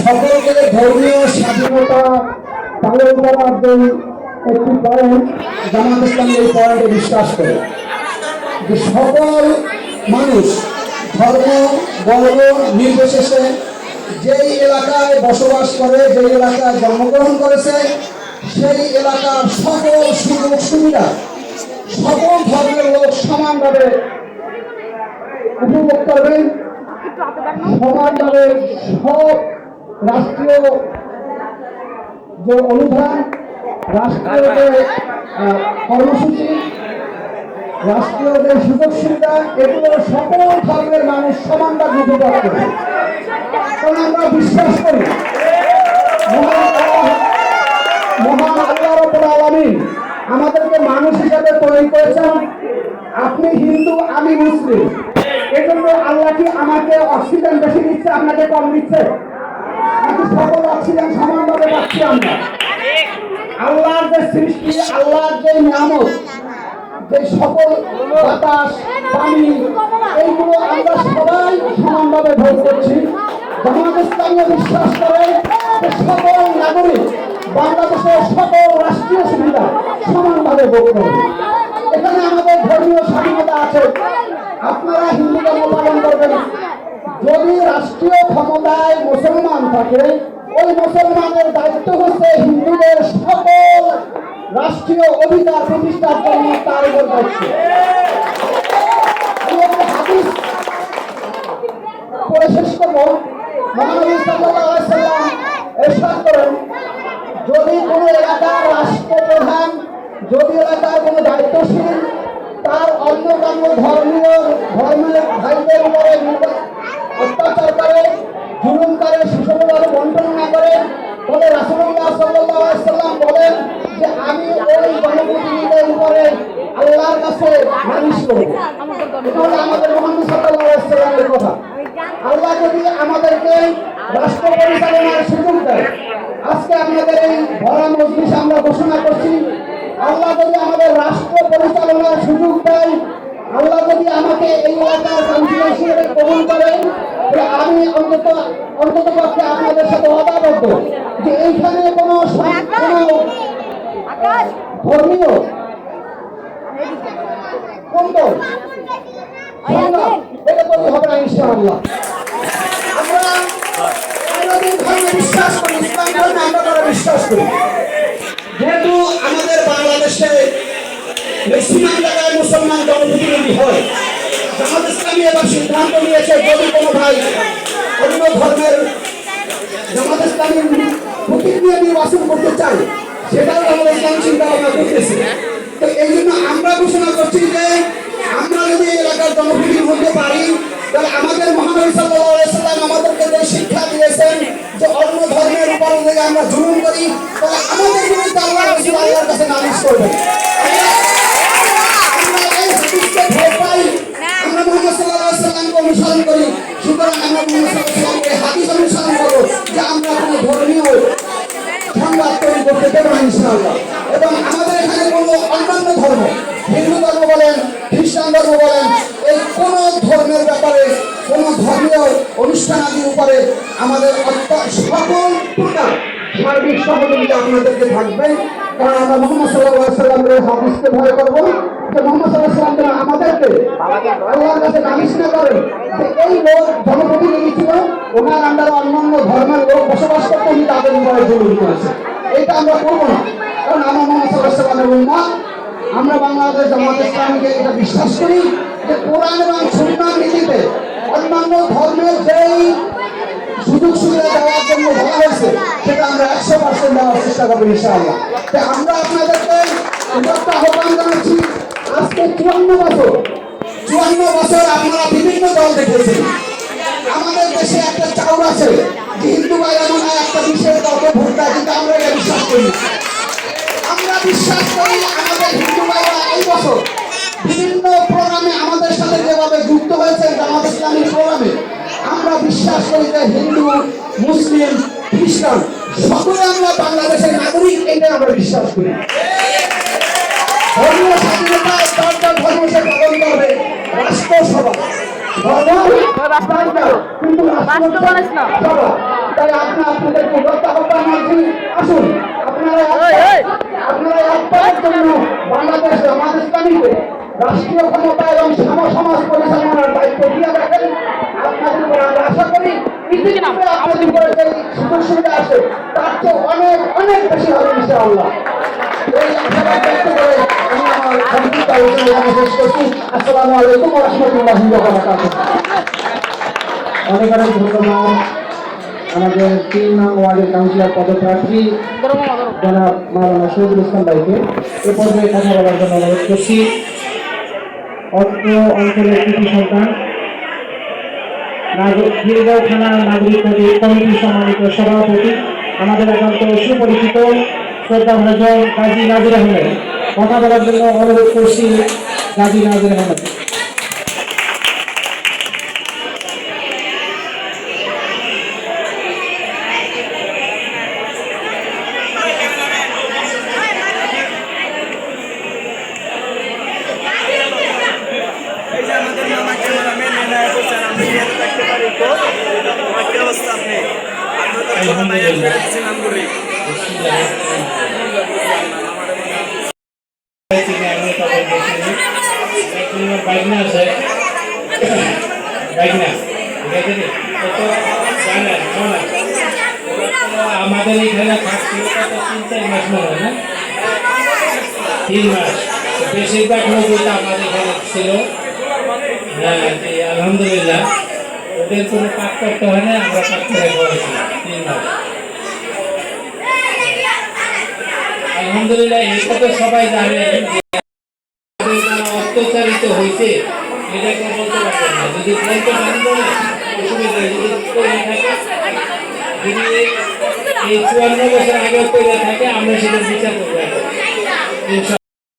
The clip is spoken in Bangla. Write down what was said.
সকলকে ধর্মীয় স্বাধীনতা পালন করার জন্য একটি পয়েন্ট জামাত ইসলাম এই পয়েন্টে বিশ্বাস করে যে সকল মানুষ ধর্ম বর্ণ নির্বিশেষে যেই এলাকায় বসবাস করে, যেই এলাকায় জন্মগ্রহণ করেছে, সেই এলাকার সকল সুযোগ সুবিধা সকল ধর্মের লোক সমানভাবে উপভোগ করবেন। সমানভাবে সব রাষ্ট্রীয় যে অনুদান, রাষ্ট্রীয় যে কর্মসূচি, রাষ্ট্রীয় যে সুযোগ সুবিধা, এগুলো সকল ধর্মের মানুষ সমানভাবে উপভোগ করবে। কারণ আমরা বিশ্বাস করি মহান আল্লাহ রাব্বুল আলামিন আমাদেরকে মানুষ হিসাবে তৈরি করেছেন। আপনি হিন্দু, আমি মুসলিম, এজন্য আল্লাহ কি আমাকে অক্সিজেন বেশি দিচ্ছে, আপনাকে কম দিচ্ছে? নাকি সকল অক্সিজেন সমানভাবে পাচ্ছি আমরা? আল্লাহর যে সৃষ্টি, আল্লাহর যে নিয়ামত, যে সকল বাতাস, পানি, এইগুলো আমরা সবাই সমানভাবে ভোগ করছি। জামাত ইসলামী বিশ্বাস করে যে সকল নাগরিক বাংলাদেশের সকল রাষ্ট্রীয় সুবিধা সমানভাবে ভোগ করবে। এখানে আমাদের ধর্মীয় স্বাধীনতা আছে। আপনারা হিন্দু ধর্ম পালন করবেন, যদি রাষ্ট্রীয় ক্ষমতায় মুসলমান থাকে, ওই মুসলমানের দায়িত্ব হচ্ছে হিন্দুদের সকল রাষ্ট্রীয় অধিকার প্রতিষ্ঠার জন্য তার উপর দায়িত্ব। হাদিস পড়ে শেষ করবো। মহানবী সাল্লাল্লাহু আলাইহি ওয়াসাল্লাম ইরশাদ করেন, যদি কোনো এলাকার রাষ্ট্রপ্রধান, যদি এলাকার কোনো দায়িত্বশীল তার অন্য কোনো ধর্মের ভাইদের উপরে অত্যাচার করে, জুলুম করে, সুষমভাবে বন্টন না করে, তবে রাসূলুল্লাহ সাল্লাল্লাহু আলাইহি ওয়াসাল্লাম বলেন যে আমি ওই জনপ্রতিনিধিদের উপরে আল্লাহর কাছে নালিশ করব। এটা হলো আমাদের মুহাম্মদ সাল্লাল্লাহু আলাইহি ওয়াসাল্লামের কথা। আল্লাহ যদি আমাদেরকে রাষ্ট্র পরিচালনার সুযোগ দেয়, আজকে আপনাদের এই ভরা মজলিস আমরা ঘোষণা করছি, আল্লাহ যদি আমাদের রাষ্ট্র পরিচালনার সুযোগ দেয়, আল্লাহ যদি আমাকে এই এলাকার কাউন্সিলর হিসেবে কবুল করেন, আমি অন্তত পক্ষে আপনাদের সাথে ওয়াদাবদ্ধ যে এইখানে কোনো ধর্মীয় কোন্দল এটা তৈরি হবে না ইনশাআল্লাহ। আমরা ধর্মে বিশ্বাস করি, ইসলাম ধর্মে আমরা বিশ্বাস করি। যেহেতু আমাদের বাংলাদেশে ম্যাক্সিমাম জায়গায় মুসলমান জনপ্রতিনিধি হয়, জামাত ইসলামী এবার সিদ্ধান্ত নিয়েছে যদি কোনো ভাই অন্য ধর্মের জামাত ইসলামীর প্রতীক নিয়ে নির্বাচন করতে চাই, সেটাও আমাদের ইসলাম চিন্তা ভাবনা করতেছে। তো এই জন্য আমরা ঘোষণা করছি যে আমরা যদি এলাকার জনপ্রতিনিধি হতে পারি, তাহলে আমাদের মহানবী সাল্লাল্লাহু আলাইহি ওয়াসাল্লাম আমাদেরকে যে শিক্ষা দিয়েছেন যে অন্য ধর্মের উপর যদি আমরা জুলুম করি, তাহলে আমাদের বিরুদ্ধে আল্লাহ রাসূল আল্লাহর কাছে নালিশ করবেন। আমরা মুহাম্মদ সাল্লাল্লাহু আলাইহি ওয়াসাল্লামকে অনুসরণ করি, সুতরাং আমরা মুহাম্মদ সাল্লাল্লাহু আলাইহি ওয়াসাল্লামকে হাদিস অনুসরণ করব যে আমরা কোনো ধর্মীয় সংবাদ তৈরি করতে দেব না ইনশাআল্লাহ। এবং আমাদের এখানে কোনো অন্যান্য ধর্ম, হিন্দু ধর্ম বলেন, খ্রিস্টান ধর্ম বলেন, এই কোনো ধর্মের ব্যাপারে, কোনো ধর্মীয় অনুষ্ঠানাদির উপরে আমাদের সকল প্রকার সার্বিক সহযোগিতা আপনাদেরকে থাকবে। কারণ আমরা মুহাম্মদ সাল্লাল্লাহু আলাইহি ওয়াসাল্লামের হাদিসকে ভয় করব যে মুহাম্মদ সাল্লাল্লাহু আলাইহি ওয়াসাল্লাম আমাদেরকে আল্লাহর কাছে নালিশ না করেন যে এই লোক জনপ্রতিনিধি ছিল, ওনার আন্ডারে অন্যান্য ধর্মের লোক বসবাস করতে, উনি তাদের উপরে জুলুম করেছে। এটা আমরা করব না, কারণ আমরা মুহাম্মদ সাল্লাল্লাহু আলাইহি ওয়াসাল্লামের উম্মত। আমরা বাংলাদেশ জামাত ইসলামীকে এটা বিশ্বাস করি যে কোরআন এবং সুন্নাহর নীতিতে অন্যান্য ধর্মের যেই সুযোগ সুবিধা দেওয়ার জন্য বলা হয়েছে, সেটা আমরা 100% দেওয়ার চেষ্টা করবো ইনশাআল্লাহ। তাই আমরা আপনাদেরকে একটা আহ্বান জানাচ্ছি, আজকে 54 বছর আপনারা বিভিন্ন দল দেখেছেন। আমাদের দেশে একটা চাউর আছে যে হিন্দু ভাইরা মনে হয় একটা বিশেষ দলকে ভোট দেয়, কিন্তু আমরা এটা বিশ্বাস করি। আমরা বিশ্বাস করি আমাদের হিন্দু ভাইরা এই বছর বিভিন্ন প্রোগ্রামে আমাদের সাথে যেভাবে যুক্ত হয়েছে জামাত ইসলামীর প্রোগ্রামে, আমরা বিশ্বাস করি যে হিন্দু, মুসলিম, খ্রিস্টান সকলে আমরা বাংলাদেশের নাগরিক, এটা আমরা বিশ্বাস করি। ধর্মীয় স্বাধীনতা তার ধর্ম সে পালন করবে, রাষ্ট্র সভা ধর্ম কিন্তু রাষ্ট্র সভা তাই আপনাদেরকে আহ্বান জানাচ্ছি, আসুন আপনারা একবারের জন্য বাংলাদেশ জামাত ইসলামীকে রাষ্ট্রীয় ক্ষমতা এবং সমাজ পরিচালনার দায়িত্ব দিয়ে রাখেন। আপনাদের উপর আমরা আশা করি ইতিমধ্যে আপনাদের উপরে যে সুযোগ সুবিধা আছে তার চেয়ে অনেক অনেক বেশি হবে ইনশাআল্লাহ। এই আশাবাদ ব্যক্ত করে আমি আমার সংক্ষিপ্ত আলোচনা এখানে শেষ করছি। আসসালামু আলাইকুম ওয়া রাহমাতুল্লাহি ওয়া বারাকাতুহু। অনেক অনেক ধন্যবাদ আমাদের 3 নং ওয়ার্ডের কাউন্সিলর পদপ্রার্থী জনাব মাওলানা শহীদুল ইসলাম ভাইকে এ পর্যায়ে কথা বলার জন্য অনুরোধ করছি। অত্র অঞ্চলের কৃষি সন্তান খিলগাঁও থানা নাগরিক কমিটির সম্মানিত সভাপতি আমাদের একান্ত সুপরিচিত শ্রদ্ধাভাজন গাজী নাজির আহমেদ কথা বলার জন্য অনুরোধ করছি। গাজী নাজির আহমেদ। আমাদের এখানে থাকতে 3-4 মাস মনে হয় না, 3 মাস বেশিরভাগ লোকই আমাদের এখানে ছিল। আলহামদুলিল্লাহ ওদের কোনো পাক করতে হয় না, আমরা পাক করে খাওয়াইছিলাম 3 মাস। আলহামদুলিল্লাহ এটা তো সবাই জানে যে অত্যাচারিত হয়েছে, এটাকে বলতে পারবেন না। যদি বলতে পারেন বলে অসুবিধা, যদি করে থাকে, যদি এই 54 বছর আগে করে থাকে আমরা সেটা বিচার করবো।